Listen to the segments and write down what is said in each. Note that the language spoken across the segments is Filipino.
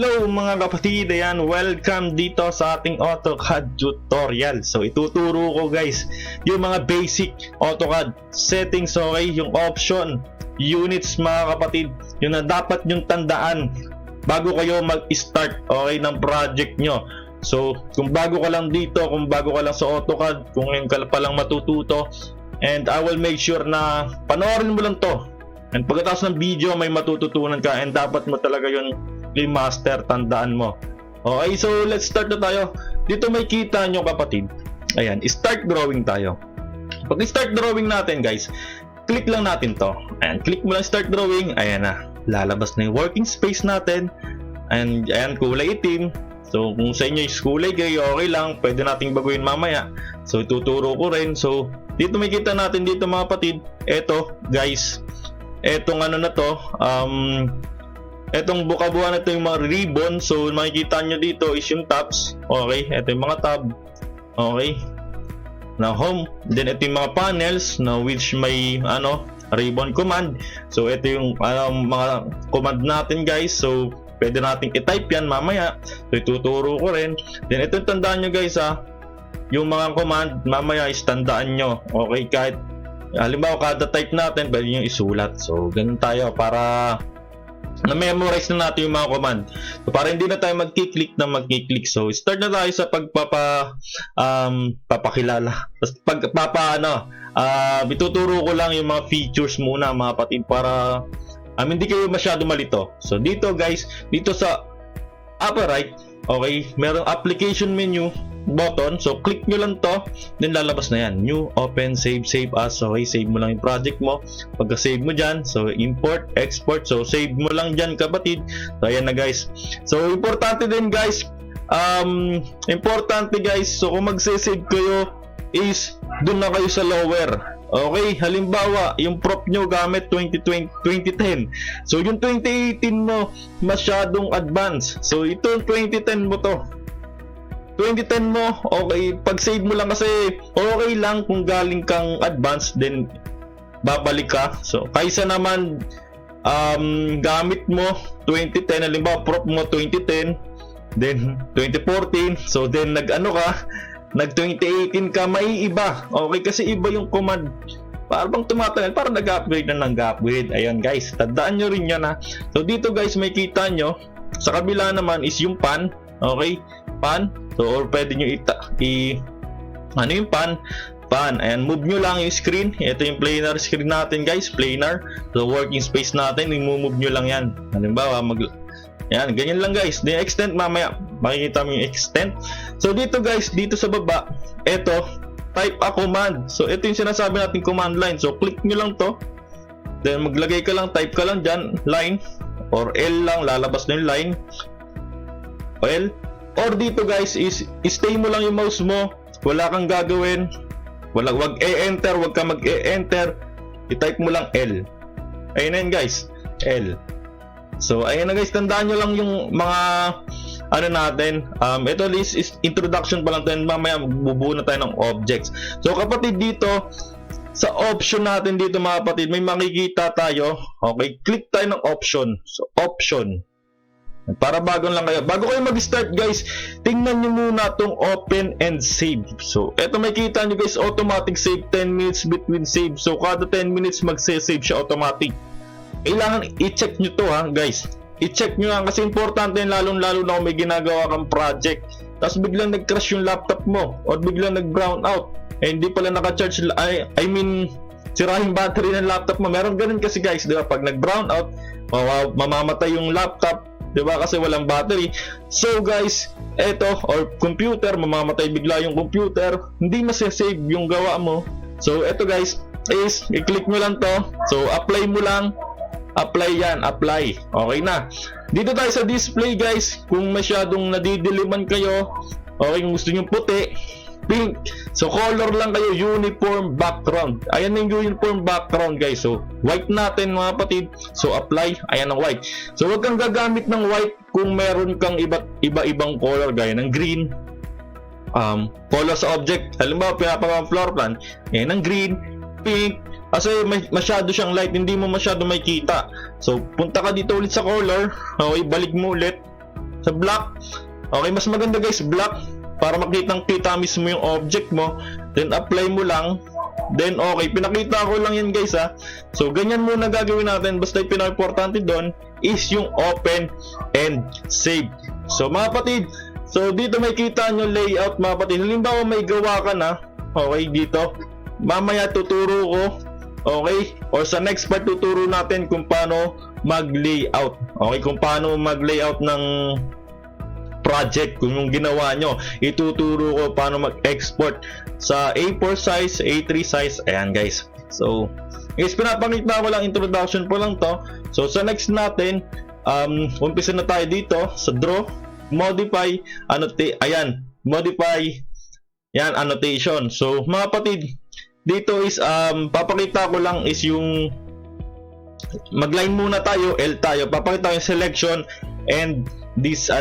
Hello mga kapatid, ayan, welcome dito sa ating AutoCAD tutorial. So ituturo ko guys yung mga basic AutoCAD settings, okay, yung option, units mga kapatid, yun na dapat yung tandaan bago kayo mag-start, okay, ng project nyo. So kung bago ka lang dito, kung bago ka lang sa AutoCAD, kung ngayon ka pa lang matututo, and I will make sure na panoorin mo lang to, and pagkatapos ng video may matututunan ka, and dapat mo talaga yun i-master, tandaan mo. Okay, so let's start na tayo. Dito may kita nyo kapatid, ayan, start drawing tayo. Pag start drawing natin guys, click lang natin to, ayan, click mo lang start drawing, ayan na, lalabas na yung working space natin, and ayan, kulay itim. So kung sa inyo is kulay gray, okay lang, pwede nating baguhin mamaya. So ituturo ko rin. So dito may kita natin dito mga kapatid, eto guys, etong ano na to, etong buka-buka na ito yung mga ribbon. So makikita nyo dito is yung tabs, okay, ito yung mga tab, okay, na home. Then ito yung mga panels na which may ano, ribbon command. So ito yung mga command natin guys. So pwede natin i-type yan mamaya. So ituturo ko rin. Then ito tandaan nyo guys yung mga command mamaya is tandaan nyo, okay, kahit halimbawa kada type natin pwede nyo isulat. So ganun tayo para na-memorize na natin yung mga command. So para hindi na tayo magki-click na magki-click. So start na tayo sa papakilala. Ituturo ko lang yung mga features muna mga kapatid para hindi kayo masyado malito. So dito guys, dito sa upper right, okay, merong application menu button. So click nyo lang to, then lalabas na yan, new, open, save, save as. Okay, save mo lang yung project mo. Pagka save mo dyan, so import, export, so save mo lang dyan kapatid. So ayan na guys. So importante din guys, so kung magse-save kayo is dun na kayo sa lower. Okay, halimbawa yung prop nyo gamit 2010, so yung 2018 mo masyadong advance, so ito 2010 mo to, 2010 mo, okay, pag save mo lang kasi okay lang kung galing kang advance, then babalik ka. So kaysa naman gamit mo 2010, halimbawa prop mo 2010, then 2014, so then nag 2018 ka, maiiba, okay, kasi iba yung command, parang tumatagal, parang nag-upgrade na nag-upgrade. Ayan guys, tandaan nyo rin yan So dito guys may kita nyo, sa kabila naman is yung pan, okay, pan. So or pwede nyo ano yung pan, ayan, move nyo lang yung screen. Ito yung planar screen natin guys, planar. So working space natin, i-move nyo lang yan. Halimbawa yan, ganyan lang guys. Then extend, mamaya makikita mo yung extend. So dito guys, dito sa baba, ito, type a command. So ito yung sinasabi natin command line. So click nyo lang to, then maglagay ka lang, type ka lang dyan, line or L lang, lalabas na yung line, L. Or dito guys is stay mo lang yung mouse mo, wala kang gagawin, wag e-enter, wag ka mag-e-enter, i-type mo lang L. Ayun na yun guys, L. So ayun na guys, tandaan nyo lang yung mga ano natin. Ito is introduction pa lang tayo, mamaya bubuo na tayo ng objects. So kapatid, dito sa option natin dito mga kapatid, may makikita tayo, okay, click tayo ng option. So option, para bago lang kayo, bago kayo mag-start guys, tingnan nyo muna tong open and save. So eto may kita nyo guys, automatic save, 10 minutes between save. So kada 10 minutes magse-save siya automatic. Kailangan i-check nyo to guys, i-check nyo kasi importante, lalo na kung may ginagawa kang project tapos biglang nag-crash yung laptop mo or biglang nag-brown out, hindi pala naka-charge, I mean sira yung battery ng laptop mo. Meron ganun kasi guys, di ba, pag nag-brown out, mamamatay yung laptop, di ba, kasi walang battery. So guys, eto, or computer, mamamatay bigla yung computer, hindi masasave yung gawa mo. So eto guys, is i-click mo lang to, so apply mo lang, apply yan, apply, okay na. Dito tayo sa display guys, kung masyadong nadidiliman kayo, okay, kung gusto nyo puti, pink, so color lang kayo, uniform background. Ayan yung uniform background guys. So white natin mga kapatid, so apply, ayan ang white. So wag kang gagamit ng white kung meron kang iba-ibang color, gaya ng green, color sa object, halimbawa pinapagawa floor plan, ayan ang green, pink, kasi masyado siyang light, hindi mo masyado makikita. So punta ka dito ulit sa color, okay, balik mo ulit, Sa block. Okay, mas maganda guys, block. Para makitang-kita mismo yung object mo. Then apply mo lang. Then okay, pinakita ko lang yan guys ha. So ganyan muna gagawin natin. Basta yung pinaka-importante doon is yung open and save. So mga kapatid, so dito may kita nyo layout mga kapatid. Halimbawa may gawa ka na. Okay, dito. Mamaya tuturo ko. Okay, or sa next part tuturo natin kung paano mag-layout. Okay, kung paano mag-layout ng project. Kung yung ginawa nyo, ituturo ko paano mag-export sa A4 size, A3 size. Ayan guys. So guys, pinapakita ko lang, introduction po lang to. So sa next natin, umpisa na tayo dito sa draw, modify, ayan, modify, yan, annotation. So mga kapatid, dito is papakita ko lang is yung mag-line muna tayo, L tayo, papakita ko yung selection and this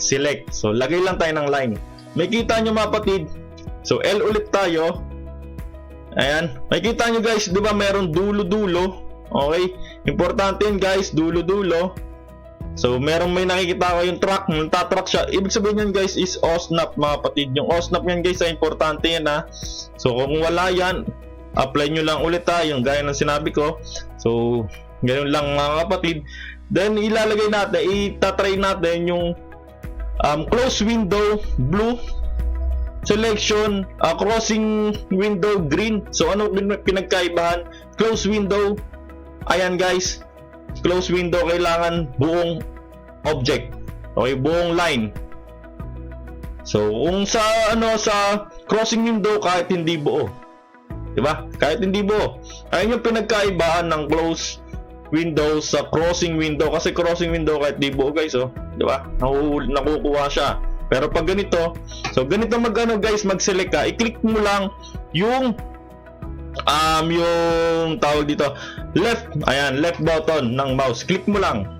select. So lagay lang tayo ng line. May kita nyo mga kapatid. So L ulit tayo. Ayan, may kita nyo guys, di ba meron dulo-dulo. Okay, importante yun guys, dulo-dulo. So may nakikita ko yung track, nagtatrack siya. Ibig sabihin yan guys is O-snap mga kapatid. Yung O-snap yan guys ay importante yan ha. So kung wala yan, apply nyo lang ulit ha, yung gaya ng sinabi ko. So ganoon lang mga kapatid. Then ilalagay natin, itatry natin yung close window blue, selection, crossing window green. So ano pinagkaibahan? Close window, ayan guys, close window kailangan buong object. Okay, buong line. So kung sa crossing window kahit hindi buo. 'Di ba? Kahit hindi buo. Ayun yung pinagkaibahan ng close window sa crossing window, kasi crossing window kahit di buo guys, oh, 'di ba? Nakukuha siya. Pero pag ganito, so ganito guys, mag-select ka, i-click mo lang yung tawag dito, left button ng mouse. Click mo lang,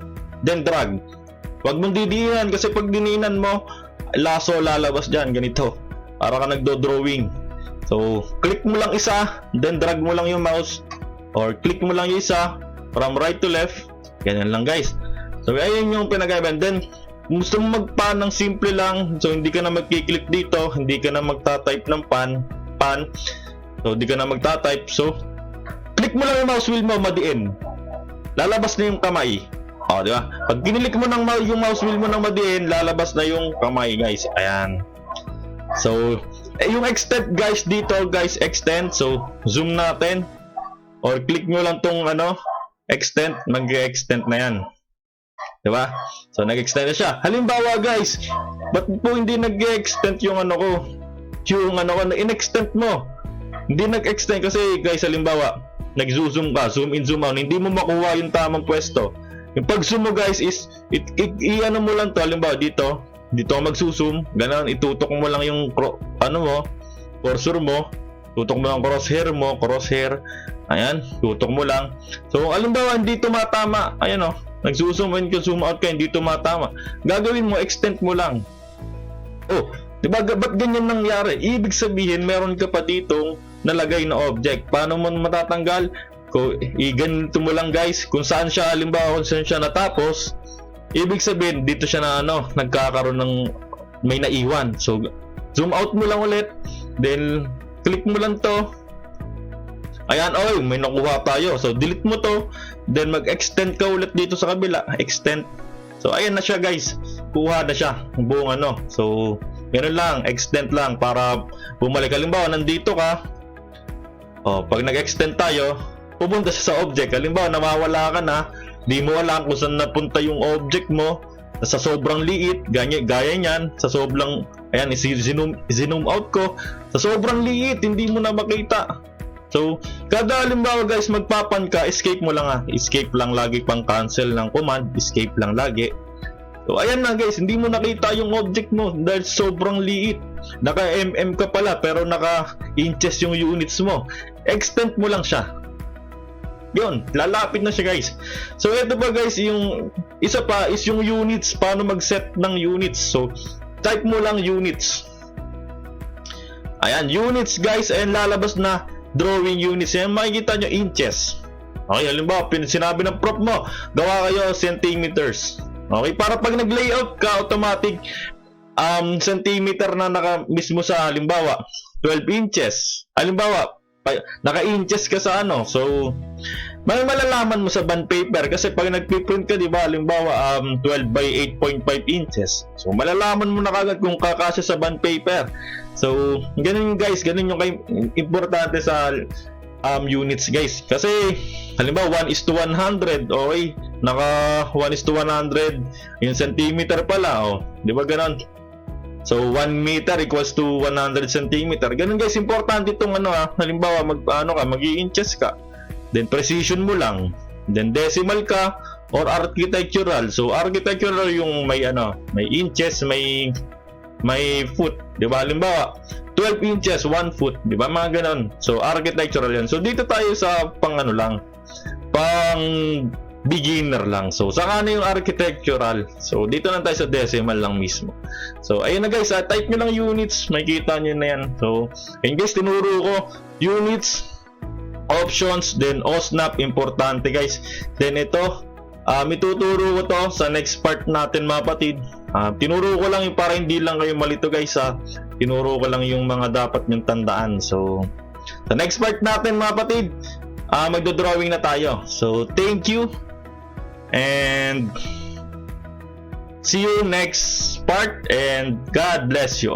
then drag. Huwag mong didiinan kasi pag diniinan mo, laso lalabas diyan ganito. Para ka nagdo-drawing. So, click mo lang isa, then drag mo lang yung mouse, or click mo lang yung isa from right to left. Ganyan lang guys. So, ayun yung pinag-iban. Then, gusto mo mag-pan ng simple lang. So, hindi ka na mag-click dito. Hindi ka na magta-type ng pan. So, hindi ka na magta-type. So, click mo lang yung mouse wheel mo, madiin. Lalabas na yung kamay. O, di ba? Pag kinilik mo yung mouse wheel mo ng madiin, lalabas na yung kamay guys. Ayan. So, yung extend guys dito guys, extend. So, zoom natin. Or click nyo lang tong extend, mag-extend na yan. Diba? So, nag-extend na siya. Halimbawa guys, ba't po hindi nag-extend yung in-extend mo? Hindi nag-extend kasi guys, halimbawa, nag-zoom ka, zoom in, zoom out, hindi mo makuha yung tamang pwesto. Yung pag-zoom mo guys is, i-ano mo lang to, halimbawa dito mag-zoom, ganun, itutok mo lang yung cursor mo, tutok mo lang crosshair, ayan, tutok mo lang. So, halimbawa, hindi tumatama, ayan nag-zoom in ka, zoom out ka, hindi tumatama. Gagawin mo, extend mo lang. Oh, diba, ba't ganyan nangyari? Ibig sabihin, meron ka pa ditong nalagay na object. Paano mo matatanggal? Ganito mo lang guys, kung saan siya, halimbawa, kung saan siya natapos, ibig sabihin, dito siya na nagkakaroon ng may naiwan. So, zoom out mo lang ulit, then, click mo lang to. Ayan, may nakuha tayo. So, delete mo to. Then, mag-extend ka ulit dito sa kabila. Extend. So, ayan na siya guys. Kuha na siya. Buong So, ganoon lang. Extend lang para bumalik. Halimbawa, nandito ka. Pag nag-extend tayo, pupunta siya sa object. Halimbawa, nawawala ka na. Di mo alam kung saan napunta yung object mo. Sa sobrang liit. Gaya niyan. Sa sobrang, ayan, i-zoom out ko. Sa sobrang liit, hindi mo na makita. So, kada halimbawa guys, magpapan ka, escape mo lang escape lang lagi, pang cancel ng command, escape lang lagi. So, ayan na guys, hindi mo nakita yung object mo dahil sobrang liit. Naka mm ka pala, pero naka inches yung units mo. Extend mo lang siya. Yun, lalapit na siya guys. So, ito ba guys, yung isa pa is yung units, paano mag-set ng units. So, type mo lang units. Ayan, units guys, ayan, lalabas na drawing units. Yan, makikita nyo inches. Okay, halimbawa, sinabi ng prop mo, gawa kayo centimeters. Okay, para pag nag-layout ka, automatic centimeter na mismo sa halimbawa 12 inches. Halimbawa, naka-inches ka sa ano. So, malalaman mo sa bond paper kasi pag nagpiprint ka, di ba, halimbawa 12 by 8.5 inches. So, malalaman mo na kagad kung kakasya sa bond paper. So, ganun guys, ganun yung importante sa units guys. Kasi halimbawa 1:100, okay, naka 1:100 yung centimeter pala, oh, di ba ganun? So 1 meter equals to 100 centimeter. Ganun guys, importante itong halimbawa mag-i-inches ka, then precision mo lang, then decimal ka or architectural. So architectural yung may inches, may foot, di ba? Halimbawa 12 inches, 1 foot, di ba? Mga ganun. So architectural yan. So dito tayo sa pang beginner lang. So saka na yung architectural. So dito lang tayo sa decimal lang mismo. So ayun na guys, type nyo lang units, makikita nyo na yan. So ayun guys, tinuro ko units, options, then OSNAP, importante guys. Then ito, ituturo ko to sa next part natin mga kapatid. Tinuro ko lang yung para hindi lang kayo malito guys, tinuro ko lang yung mga dapat nyong tandaan. So sa next part natin mga kapatid, magdo-drawing na tayo. So thank you and see you next part, and God bless you all.